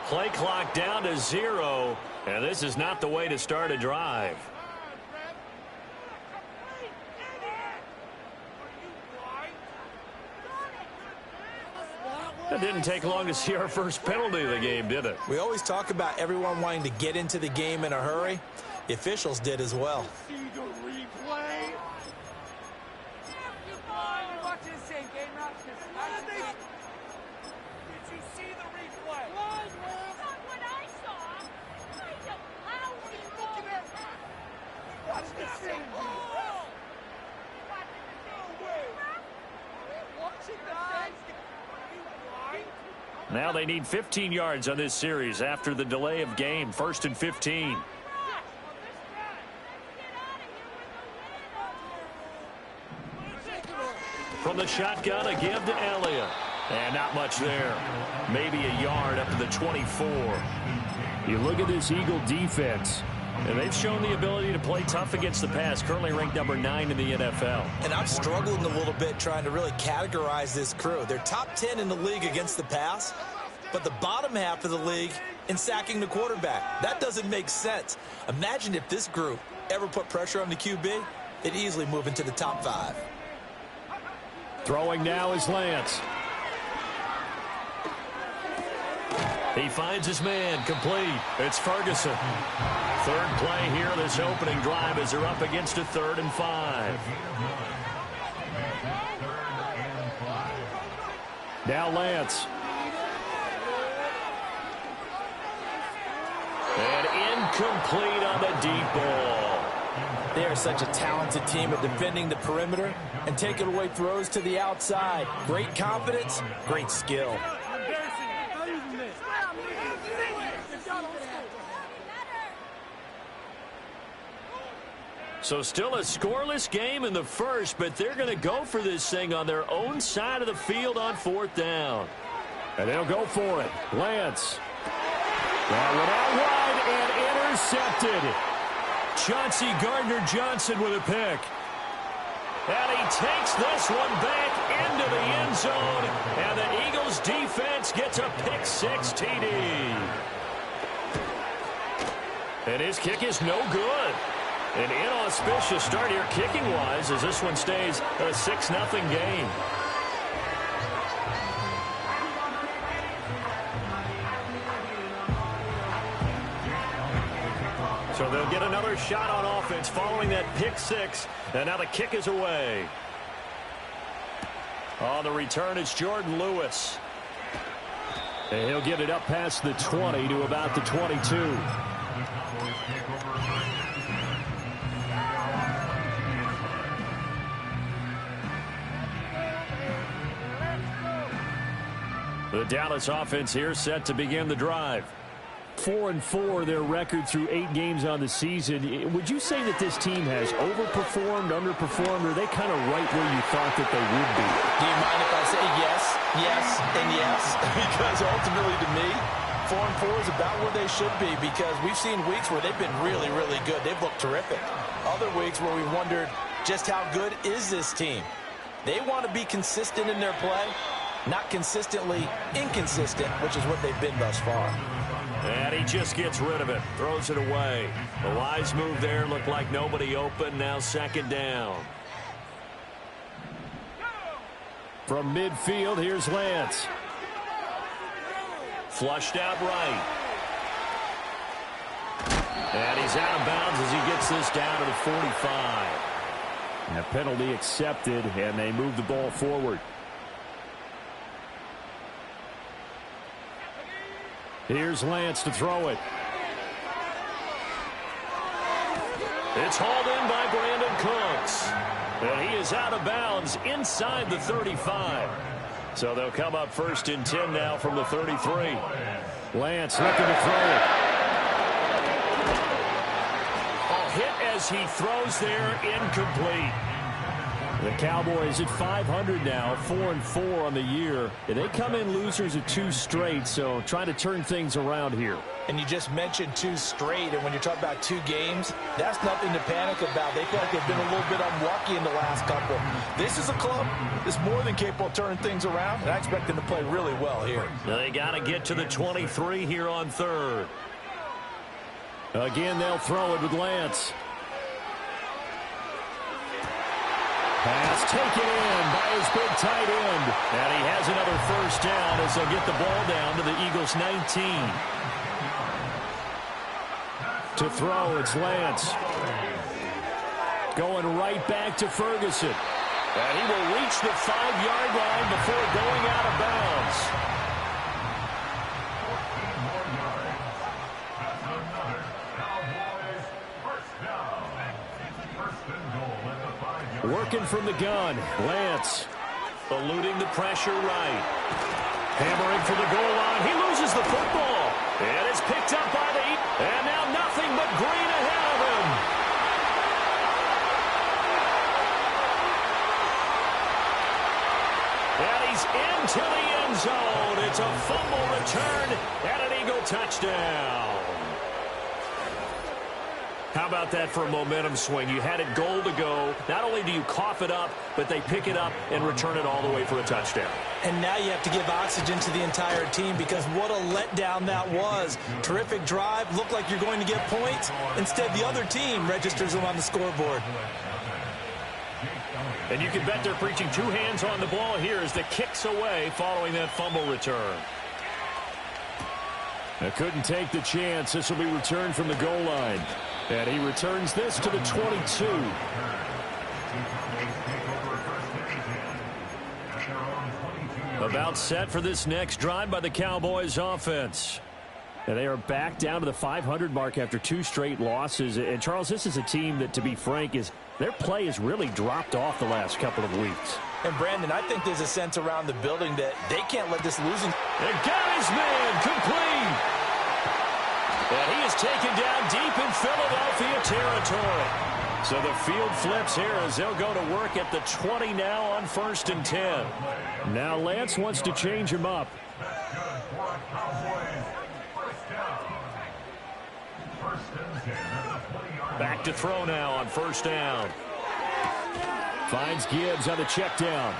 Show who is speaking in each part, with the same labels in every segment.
Speaker 1: Play clock down to 0, and this is not the way to start a drive. It didn't take long to see our first penalty of the game, did it?
Speaker 2: We always talk about everyone wanting to get into the game in a hurry. The officials did as well.
Speaker 1: Now they need 15 yards on this series after the delay of game. 1st and 15. From the shotgun, a give to Elliott. And not much there. Maybe a yard up to the 24.
Speaker 3: You look at this Eagle defense.
Speaker 1: And they've shown the ability to play tough against the pass, currently ranked number 9 in the NFL.
Speaker 2: And I'm struggling a little bit trying to really categorize this crew. They're top 10 in the league against the pass, but the bottom half of the league in sacking the quarterback. That doesn't make sense. Imagine if this group ever put pressure on the QB, they'd easily move into the top 5.
Speaker 3: Throwing now is Lance.
Speaker 1: He finds his man, complete. It's Ferguson. Third play here, this opening drive as they're up against a 3rd and 5.
Speaker 3: Now Lance.
Speaker 1: And incomplete on the deep ball.
Speaker 2: They are such a talented team at defending the perimeter and taking away throws to the outside. Great confidence, great skill.
Speaker 1: So still a scoreless game in the first, but they're going to go for this thing on their own side of the field on 4th down.
Speaker 3: And they'll go for it. Lance. That one out wide and intercepted.
Speaker 1: Chauncey Gardner-Johnson with a pick. And he takes this one back into the end zone. And the Eagles defense gets a pick 6 TD. And his kick is no good. An inauspicious start here kicking-wise as this one stays a 6-0 game. So they'll get another shot on offense following that pick 6. And now the kick is away. On the return, it's Jordan Lewis.
Speaker 3: And he'll get it up past the 20 to about the 22.
Speaker 1: The Dallas offense here set to begin the drive.
Speaker 3: 4-4 their record through 8 games on the season. Would you say that this team has overperformed, underperformed, or are they kind of right where you thought that they would be?
Speaker 2: Do you mind if I say yes, yes, and yes? Because ultimately to me, 4-4 is about where they should be because we've seen weeks where they've been really, really good. They've looked terrific. Other weeks where we wondered just how good is this team. They want to be consistent in their play, not consistently inconsistent, which is what they've been thus far.
Speaker 1: And he just gets rid of it, throws it away. The wise move there, looked like nobody open, now 2nd down.
Speaker 3: From midfield, here's Lance.
Speaker 1: Flushed out right. And he's out of bounds as he gets this down to the 45.
Speaker 3: And a penalty accepted, and they move the ball forward. Here's Lance to throw it.
Speaker 1: It's hauled in by Brandon Cooks. And he is out of bounds inside the 35. So they'll come up 1st and 10 now from the 33.
Speaker 3: Lance looking to throw it.
Speaker 1: A hit as he throws there, incomplete.
Speaker 3: The Cowboys at 500 now, 4-4 on the year. They come in losers of 2 straight, so trying to turn things around here.
Speaker 2: And you just mentioned 2 straight, and when you're talking about 2 games, that's nothing to panic about. They feel like they've been a little bit unlucky in the last couple. This is a club that's more than capable of turning things around, and I expect them to play really well here.
Speaker 1: They got to get to the 23 here on third.
Speaker 3: Again, they'll throw it with Lance. Pass taken in by his big tight end.
Speaker 1: And he has another first down as they'll get the ball down to the Eagles' 19.
Speaker 3: To throw, it's Lance. Going right back to Ferguson.
Speaker 1: And he will reach the 5-yard line before going out of bounds.
Speaker 3: Working from the gun, Lance.
Speaker 1: Eluding the pressure right. Hammering for the goal line. He loses the football. And it's picked up by the... And now nothing but green ahead of him. And he's into the end zone. It's a fumble return and an Eagle touchdown. How about that for a momentum swing? You had it goal to go. Not only do you cough it up, but they pick it up and return it all the way for a touchdown.
Speaker 2: And now you have to give oxygen to the entire team because what a letdown that was. Terrific drive. Looked like you're going to get points. Instead, the other team registers them on the scoreboard.
Speaker 1: And you can bet they're preaching 2 hands on the ball here as the kick's away following that fumble return.
Speaker 3: I couldn't take the chance. This will be returned from the goal line. And he returns this to the 22.
Speaker 1: About set for this next drive by the Cowboys offense.
Speaker 3: And they are back down to the 500 mark after 2 straight losses. And, Charles, this is a team that, to be frank, their play has really dropped off the last couple of weeks.
Speaker 2: And, Brandon, I think there's a sense around the building that they can't let this losing.
Speaker 1: And got his man complete. And he is taken down deep in Philadelphia territory. So the field flips here as they'll go to work at the 20 now on 1st and 10.
Speaker 3: Now Lance wants to change him up.
Speaker 1: Back to throw now on 1st down.
Speaker 3: Finds Gibbs on the check down.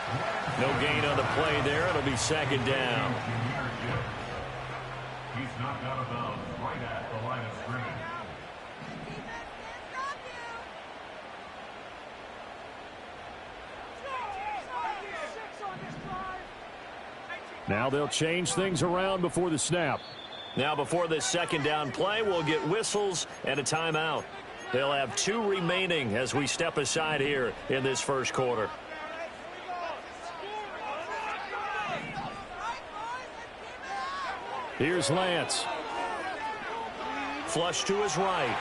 Speaker 1: No gain on the play there. It'll be 2nd down.
Speaker 4: He's knocked out of bounds right at the line of scrimmage.
Speaker 3: Now they'll change things around before the snap.
Speaker 1: Now before this 2nd down play, we'll get whistles and a timeout. They'll have 2 remaining as we step aside here in this 1st quarter.
Speaker 3: Here's Lance.
Speaker 1: Flush to his right.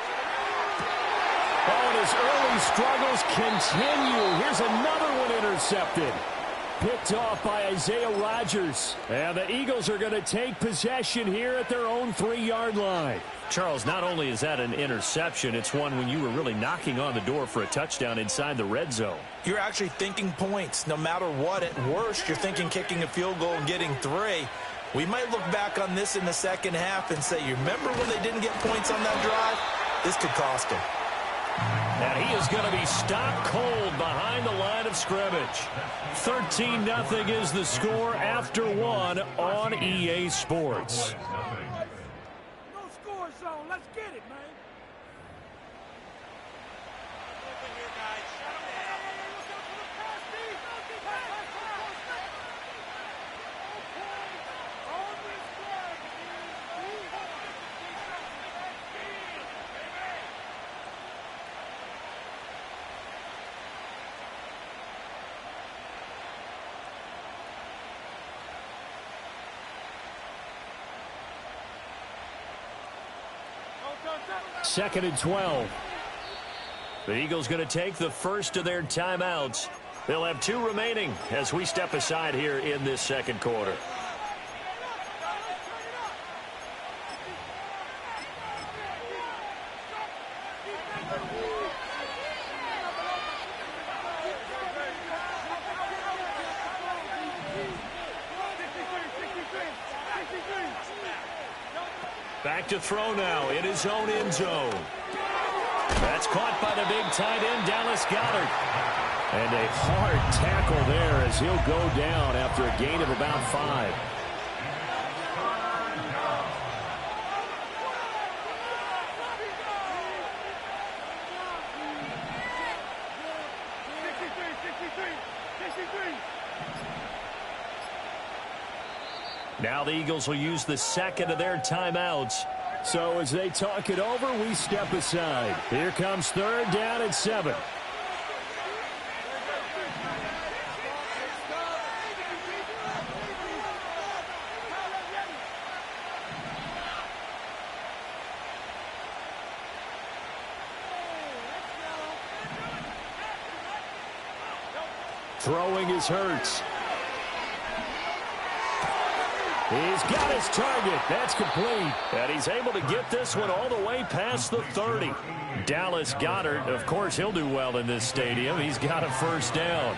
Speaker 3: Oh, and his early struggles continue. Here's another one intercepted. Picked off by Isaiah Rodgers. And the Eagles are going to take possession here at their own 3-yard line.
Speaker 1: Charles, not only is that an interception, it's one when you were really knocking on the door for a touchdown inside the red zone.
Speaker 2: You're actually thinking points. No matter what, at worst, you're thinking kicking a field goal and getting 3. We might look back on this in the 2nd half and say, you remember when they didn't get points on that drive? This could cost him.
Speaker 1: And he is going to be stopped cold behind the line of scrimmage. 13-0 is the score after 1 on EA Sports.
Speaker 4: No score zone. Let's get it, man.
Speaker 3: Second and 12.
Speaker 1: The Eagles going to take the first of their timeouts. They'll have 2 remaining as we step aside here in this 2nd quarter. Back to throw now in his own end zone. That's caught by the big tight end, Dallas Goedert. And a hard tackle there as he'll go down after a gain of about 5. Now the Eagles will use the second of their timeouts.
Speaker 3: So as they talk it over, we step aside. Here comes third down and 7. Throwing is Hurts. He's got his target. That's complete.
Speaker 1: And he's able to get this one all the way past the 30. Dallas Goedert, of course, he'll do well in this stadium. He's got a first down.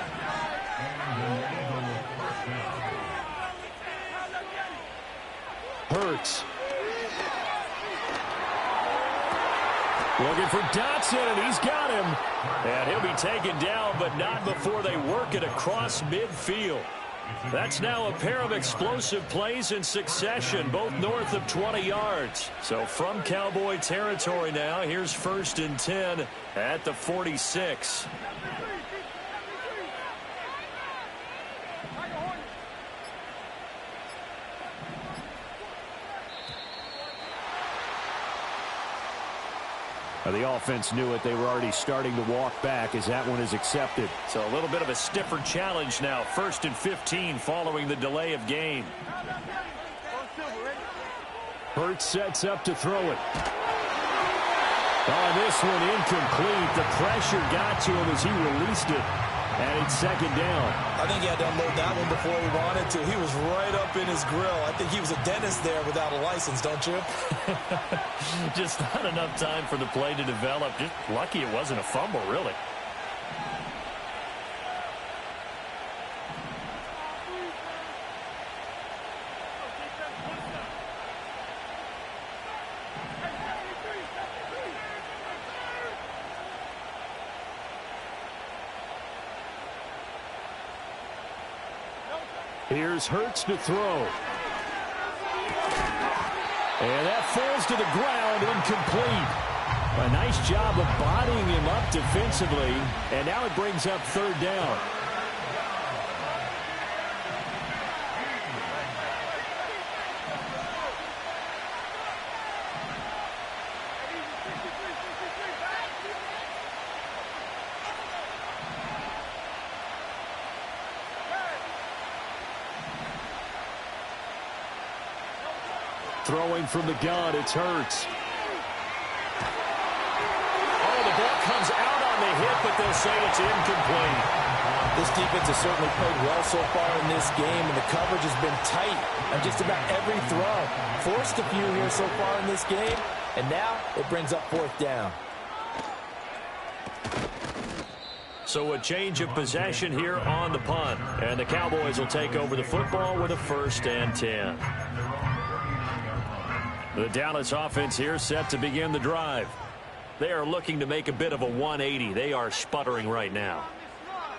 Speaker 3: Hurts. Looking for Dotson, and he's got him.
Speaker 1: And he'll be taken down, but not before they work it across midfield. That's now a pair of explosive plays in succession, both north of 20 yards. So from Cowboy territory now, here's 1st and 10 at the 46.
Speaker 3: The offense knew it. They were already starting to walk back as that one is accepted.
Speaker 1: So a little bit of a stiffer challenge now. 1st and 15 following the delay of game.
Speaker 3: Hurts sets up to throw it. Oh, this one incomplete. The pressure got to him as he released it. And it's 2nd down.
Speaker 2: I think he had to unload that one before he wanted to. He was right up in his grill. I think he was a dentist there without a license, don't you?
Speaker 1: Just not enough time for the play to develop. Just lucky it wasn't a fumble, really.
Speaker 3: Here's Hurts to throw. And that falls to the ground, incomplete. A nice job of bodying him up defensively, and now it brings up 3rd down. Throwing from the gun, it's Hurts.
Speaker 1: Oh, the ball comes out on the hit, but they'll say it's incomplete.
Speaker 2: This defense has certainly played well so far in this game, and the coverage has been tight on just about every throw. Forced a few here so far in this game, and now it brings up 4th down.
Speaker 1: So a change of possession here on the punt. And the Cowboys will take over the football with a 1st and 10. The Dallas offense here set to begin the drive. They are looking to make a bit of a 180. They are sputtering right now.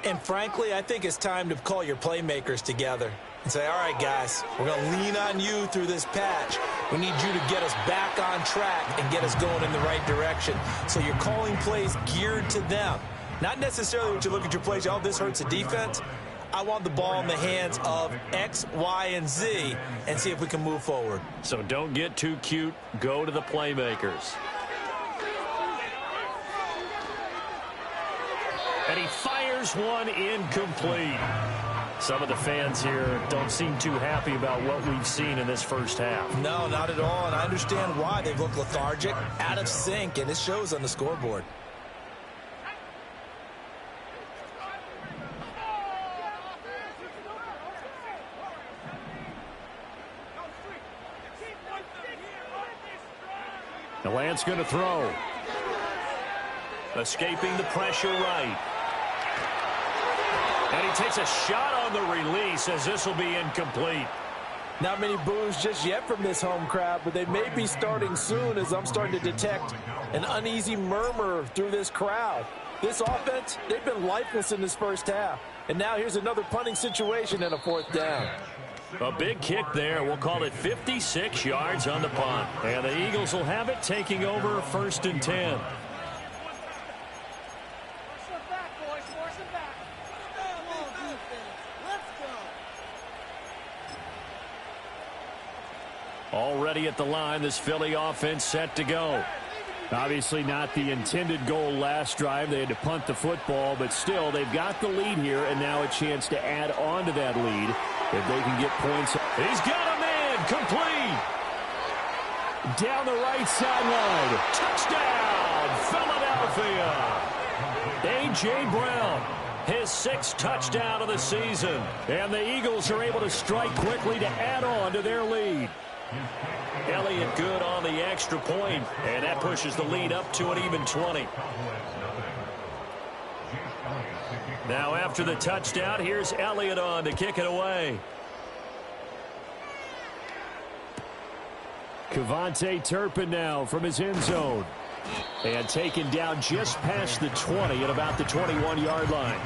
Speaker 2: And frankly, I think it's time to call your playmakers together and say, all right, guys, we're going to lean on you through this patch. We need you to get us back on track and get us going in the right direction. So you're calling plays geared to them. Not necessarily when you look at your plays, oh, this hurts the defense. I want the ball in the hands of X, Y, and Z and see if we can move forward.
Speaker 1: So don't get too cute. Go to the playmakers. And he fires one incomplete. Some of the fans here don't seem too happy about what we've seen in this first half.
Speaker 2: No, not at all, and I understand why. They've looked lethargic, out of sync, and it shows on the scoreboard.
Speaker 3: The Lance going to throw.
Speaker 1: Escaping the pressure right. And he takes a shot on the release as this will be incomplete.
Speaker 2: Not many boos just yet from this home crowd, but they may be starting soon as I'm starting to detect an uneasy murmur through this crowd. This offense, they've been lifeless in this first half. And now here's another punting situation and a 4th down.
Speaker 1: A big kick there. We'll call it 56 yards on the punt. And the Eagles will have it, taking over 1st and 10. Already at the line, this Philly offense set to go. Obviously not the intended goal last drive. They had to punt the football, but still they've got the lead here, and now a chance to add on to that lead if they can get points.
Speaker 3: He's got a man, complete. Down the right sideline. Touchdown, Philadelphia. A.J. Brown, his 6th touchdown of the season. And the Eagles are able to strike quickly to add on to their lead.
Speaker 1: Elliott good on the extra point, and that pushes the lead up to an even 20. Now after the touchdown, here's Elliott on to kick it away.
Speaker 3: Kevontae Turpin now from his end zone. And taken down just past the 20 at about the 21-yard line.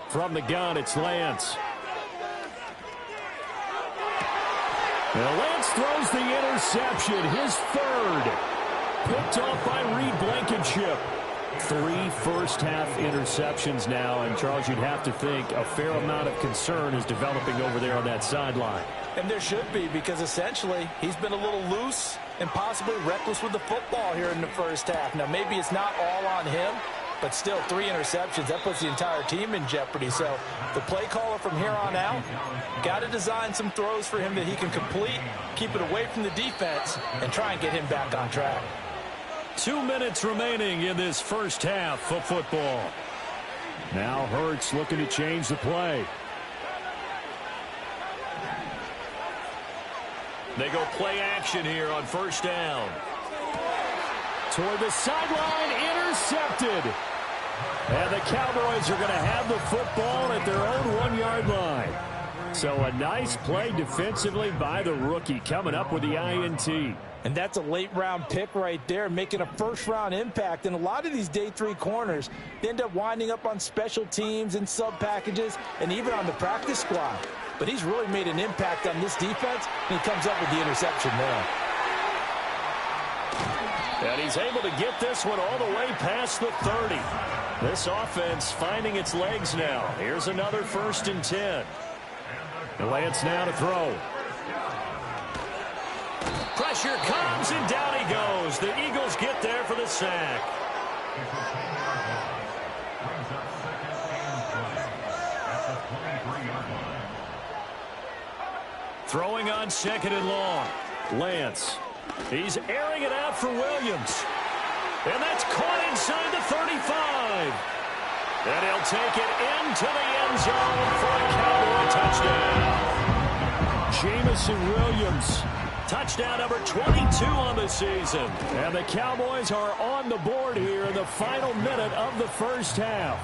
Speaker 3: From the gun, it's Lance. Now Lance throws the interception, his 3rd. Picked off by Reed Blankenship. 3 first-half interceptions now, and Charles, you'd have to think a fair amount of concern is developing over there on that sideline.
Speaker 2: And there should be, because essentially he's been a little loose and possibly reckless with the football here in the first half. Now maybe it's not all on him, but still 3 interceptions, that puts the entire team in jeopardy. So the play caller from here on out got to design some throws for him that he can complete, keep it away from the defense, and try and get him back on track.
Speaker 3: 2 minutes remaining in this first half of football. Now Hurts looking to change the play.
Speaker 1: They go play action here on 1st down.
Speaker 3: Toward the sideline, intercepted. And the Cowboys are going to have the football at their own 1-yard line. So a nice play defensively by the rookie, coming up with the INT.
Speaker 2: And that's a late-round pick right there, making a first-round impact. And a lot of these day 3 corners, they end up winding up on special teams and sub-packages and even on the practice squad. But he's really made an impact on this defense, and he comes up with the interception there.
Speaker 1: And he's able to get this one all the way past the 30. This offense finding its legs now. Here's another 1st and 10.
Speaker 3: Lance now to throw.
Speaker 1: Pressure comes, and down he goes. The Eagles get there for the sack. Throwing on 2nd and long. Lance. He's airing it out for Williams. And that's caught inside the 35. And he'll take it into the end zone for a Cowboy touchdown.
Speaker 3: Jamison Williams.
Speaker 1: Touchdown number 22 on the season.
Speaker 3: And the Cowboys are on the board here in the final minute of the first half.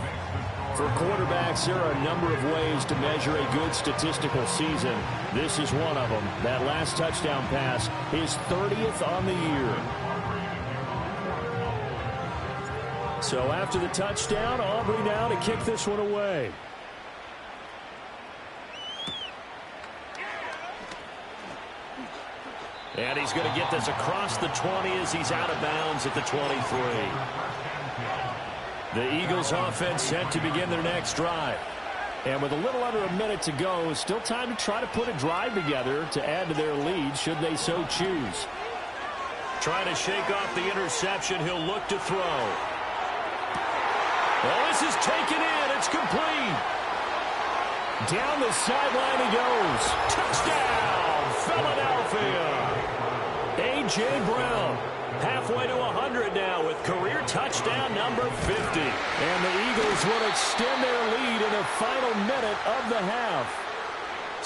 Speaker 3: For quarterbacks, there are a number of ways to measure a good statistical season. This is one of them. That last touchdown pass, his 30th on the year. So after the touchdown, Aubrey now to kick this one away.
Speaker 1: And he's going to get this across the 20 as he's out of bounds at the 23. The Eagles offense set to begin their next drive. And with a little under a minute to go, still time to try to put a drive together to add to their lead should they so choose. Trying to shake off the interception. He'll look to throw. Oh, this is taken in. It's complete.
Speaker 3: Down the sideline he goes.
Speaker 1: Touchdown, Philadelphia. A.J. Brown halfway to 100 now with career touchdown number 50.
Speaker 3: And the Eagles will extend their lead in the final minute of the half.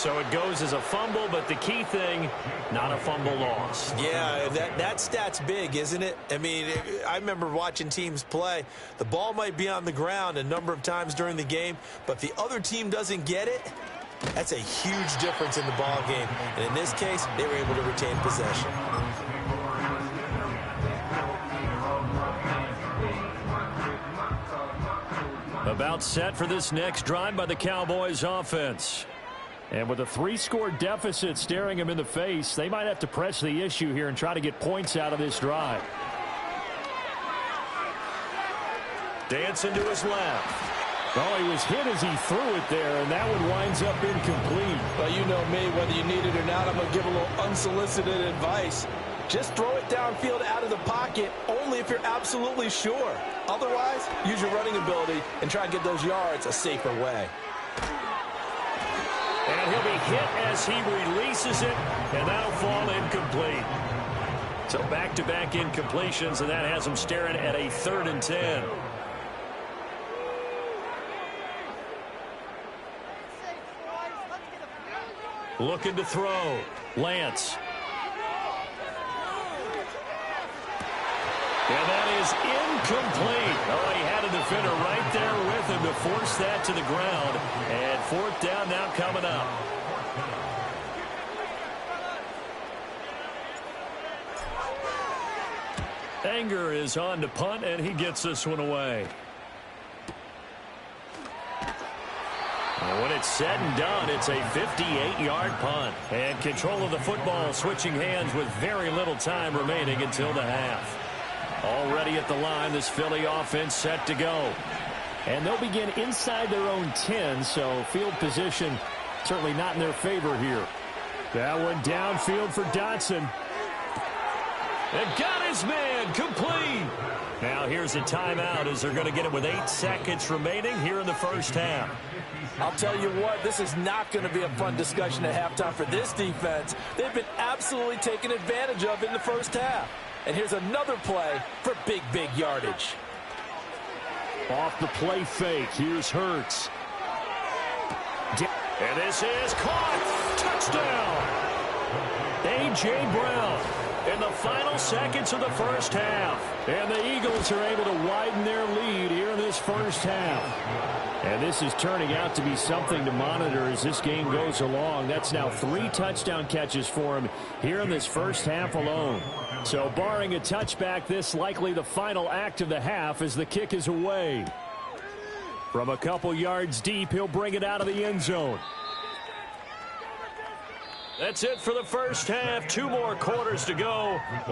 Speaker 1: So it goes as a fumble, but the key thing, not a fumble loss.
Speaker 2: Yeah, that stat's big, isn't it? I mean, I remember watching teams play. The ball might be on the ground a number of times during the game, but if the other team doesn't get it, that's a huge difference in the ball game. And in this case, they were able to retain possession.
Speaker 1: About set for this next drive by the Cowboys offense.
Speaker 3: And with a 3-score deficit staring them in the face, they might have to press the issue here and try to get points out of this drive.
Speaker 1: Dancing to his left.
Speaker 3: Oh, he was hit as he threw it there, and that one winds up incomplete.
Speaker 2: Well, you know me, whether you need it or not, I'm going to give a little unsolicited advice. Just throw it downfield out of the pocket only if you're absolutely sure. Otherwise, use your running ability and try and get those yards a safer way.
Speaker 1: And he'll be hit as he releases it, and that'll fall incomplete. So back-to-back incompletions, and that has him staring at a 3rd and 10. Looking to throw. Lance. And that is incomplete. Oh, he had a defender right there with him to force that to the ground. And 4th down now coming up. Anger is on to punt, and he gets this one away. And when it's said and done, it's a 58-yard punt. And control of the football switching hands with very little time remaining until the half. Already at the line, this Philly offense set to go.
Speaker 3: And they'll begin inside their own 10, so field position certainly not in their favor here. That one downfield for Dotson.
Speaker 1: And got his man complete. Now here's a timeout as they're going to get it with 8 seconds remaining here in the first half.
Speaker 2: I'll tell you what, this is not going to be a fun discussion at halftime for this defense. They've been absolutely taken advantage of in the first half. And here's another play for big, big yardage.
Speaker 3: Off the play fake, here's Hurts.
Speaker 1: And this is caught. Touchdown. A.J. Brown in the final seconds of the first half. And the Eagles are able to widen their lead here in this first half.
Speaker 3: And this is turning out to be something to monitor as this game goes along. That's now 3 touchdown catches for him here in this first half alone. So barring a touchback, this likely the final act of the half as the kick is away. From a couple yards deep, he'll bring it out of the end zone.
Speaker 1: That's it for the first half. 2 more quarters to go.